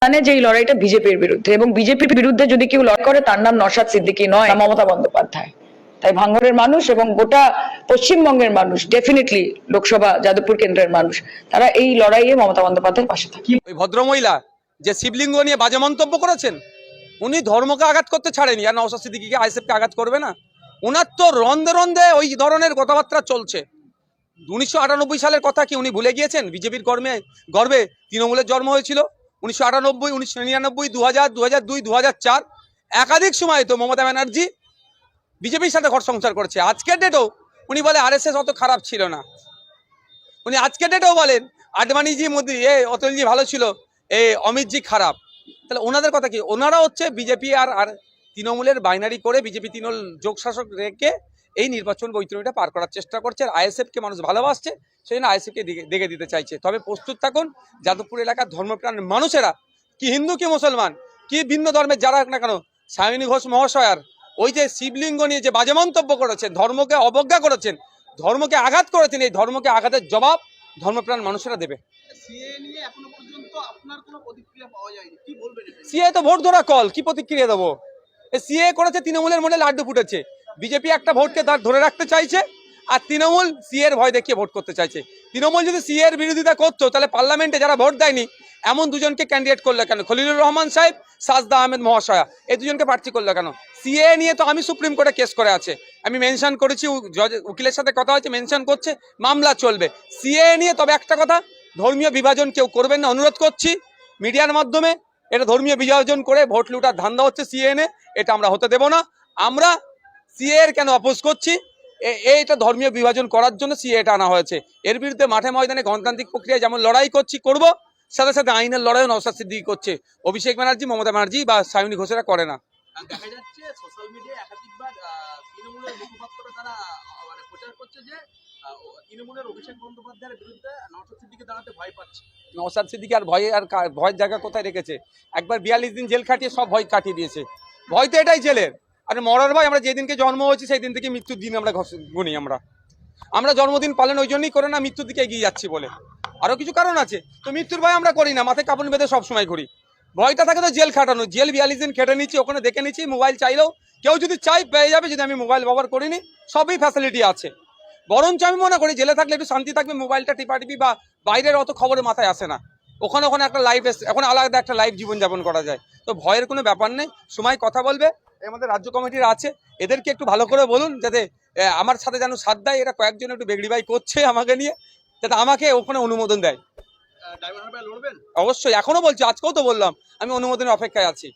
জানে যে এই লড়াইটা বিজেপির বিরুদ্ধে, এবং বিজেপির বিরুদ্ধে যদি কেউ লড়াই করে তার নাম নওশাদ সিদ্দিকী নয়, মমতা বন্দ্যোপাধ্যায়। তাই ভাঙড়ের মানুষ এবং গোটা পশ্চিমবঙ্গের মানুষ, ডেফিনেটলি লোকসভা যাদবপুর কেন্দ্রের মানুষ, তারা এই লড়াইয়ে মমতা বন্দ্যোপাধ্যায়ের পাশে থাকে। ওই ভদ্রমহিলা যে শিবলিঙ্গ নিয়ে বাজে মন্তব্য করেছেন, উনি ধর্মকে আঘাত করতে ছাড়েনি, আর নওশাদ সিদ্দিকীকে আইএসএফকে আঘাত করবে না? ওনার তো রন্ধে রন্ধে ওই ধরনের কথাবার্তা চলছে। 1998 সালের কথা কি উনি ভুলে গিয়েছেন? বিজেপির গর্বে তৃণমূলের জন্ম হয়েছিল 1998, 1999, 2000, 2002, 2004, একাধিক সময় তো মমতা ব্যানার্জি বিজেপির সাথে ঘর সংসার করেছে। আজকের ডেটেও উনি বলে আরএসএস অত খারাপ ছিল না। উনি আজকের ডেটেও বলেন আডবাণীজি, মোদি, অতলজি ভালো ছিল, অমিতজি খারাপ। তাহলে ওনাদের কথা কি? ওনারা হচ্ছে বিজেপি আর তৃণমূলের বাইনারি করে, বিজেপি তৃণমূল যোগ শাসক রেখে এই নির্বাচন বৈতরণীটা পার করার চেষ্টা করছে। আর আইএসএফকে মানুষ ভালোবাসছে, সেই জন্য আইএসএফকে দেখে দিতে চাইছে। তবে প্রস্তুত থাকুন যাদবপুর এলাকার ধর্মপ্রাণ মানুষেরা, কি হিন্দু কি মুসলমান কি ভিন্ন ধর্মের যারা না কেন, সায়নী ঘোষ মহাশয়ার ওই যে শিবলিঙ্গ নিয়ে যে বাজে মন্তব্য করেছেন, ধর্মকে অবজ্ঞা করেছেন, ধর্মকে আঘাত করেছেন, এই ধর্মকে আঘাতের জবাব ধর্মপ্রাণ মানুষেরা দেবে। সিএ তো ভোট ধরা কল, কি প্রতিক্রিয়া দেবো? সিএ করেছে, তৃণমূলের মনে লাড্ডু ফুটেছে। বিজেপি একটা ভোটকে তার ধরে রাখতে চাইছে, আর তৃণমূল সিএ এর ভয় দেখিয়ে ভোট করতে চাইছে। তৃণমূল যদি সিএ এর বিরোধিতা করতো, তাহলে পার্লামেন্টে যারা ভোট দেয়নি এমন দুজনকে ক্যান্ডিডেট করলো কেন? খলিলুর রহমান সাহেব, সাজদা আহমেদ মহাশয়া, এই দুজনকে প্রার্থী করলো কেন? সিএ নিয়ে তো আমি সুপ্রিম কোর্টে কেস করে আছে, আমি মেনশন করেছি, উকিলের সাথে কথা হয়েছে, মেনশন করছে, মামলা চলবে। সিএ নিয়ে তবে একটা কথা, ধর্মীয় বিভাজন কেউ করবেন না, অনুরোধ করছি মিডিয়ার মাধ্যমে। এটা ধর্মীয় বিভাজন করে ভোট লুটার ধান্দা হচ্ছে সিএ নিয়ে, এটা আমরা হতে দেব না। আমরা সিএ এর কেন অপোজ করছি? এইটা ধর্মীয় বিভাজন করার জন্য সিএ এটা আনা হয়েছে। এর বিরুদ্ধে মাঠে ময়দানে গণতান্ত্রিক প্রক্রিয়ায় যেমন লড়াই করছি, করব, সাথে সাথে আইনের লড়াইও নওশাদ সিদ্দিকী করছে। অভিষেক ব্যানার্জি, মমতা ব্যানার্জি বা সায়নী ঘোষেরা করে না। দেখা যাচ্ছে সোশ্যাল মিডিয়ায় একাধিকবার তৃণমূলের মুখপাত্ররা তারা মানে প্রচার করছে যে তৃণমূলের অভিষেক বন্দ্যোপাধ্যায়ের বিরুদ্ধে নওশাদ সিদ্দিকী দাঁড়াতে ভয় পাচ্ছে। নওশাদ সিদ্দিকী আর ভয়ের জায়গা কোথায় রেখেছে? একবার 42 দিন জেল খাটিয়ে সব ভয় কাটিয়ে দিয়েছে। ভয় তো এটাই জেলের। আর মরার ভয়, আমরা যেদিনকে জন্ম হয়েছি সেই দিন থেকে মৃত্যুর দিন আমরা গুনি। আমরা জন্মদিন পালন ওই জন্যই করে না, মৃত্যুর দিকে এগিয়ে যাচ্ছি বলে। আরো কিছু কারণ আছে, তো মৃত্যুর ভয় আমরা করি না, মাথায় কাপড় বেঁধে সবসময় করি। ভয়টা থাকে তো জেল খাটানো। জেল 42 দিন খেটে নিচ্ছি, ওখানে দেখে নিচ্ছি, মোবাইল চাইলেও কেউ যদি চাই পেয়ে যাবে, যদি আমি মোবাইল ব্যবহার করিনি, সবই ফ্যাসিলিটি আছে। বরঞ্চ আমি মনে করি জেলে থাকলে একটু শান্তি থাকবে, মোবাইলটা টিপাটিপি বা বাইরের অত খবরে মাথায় আসে না। ওখানে একটা লাইভ, এখন আলাদা একটা লাইভ জীবনযাপন করা যায়। তো ভয়ের কোনো ব্যাপার নেই, সময় কথা বলবে। আমাদের রাজ্য কমিটির আছে, এদেরকে একটু ভালো করে বলুন যাতে আমার সাথে যেন সাথ দেয়। এরা কয়েকজন একটু বেগড়িবাই করছে আমাকে নিয়ে, যাতে আমাকে ওখানে অনুমোদন দেয়। অবশ্যই, এখনো বলছি, আজকেও তো বললাম আমি অনুমোদনের অপেক্ষায় আছি।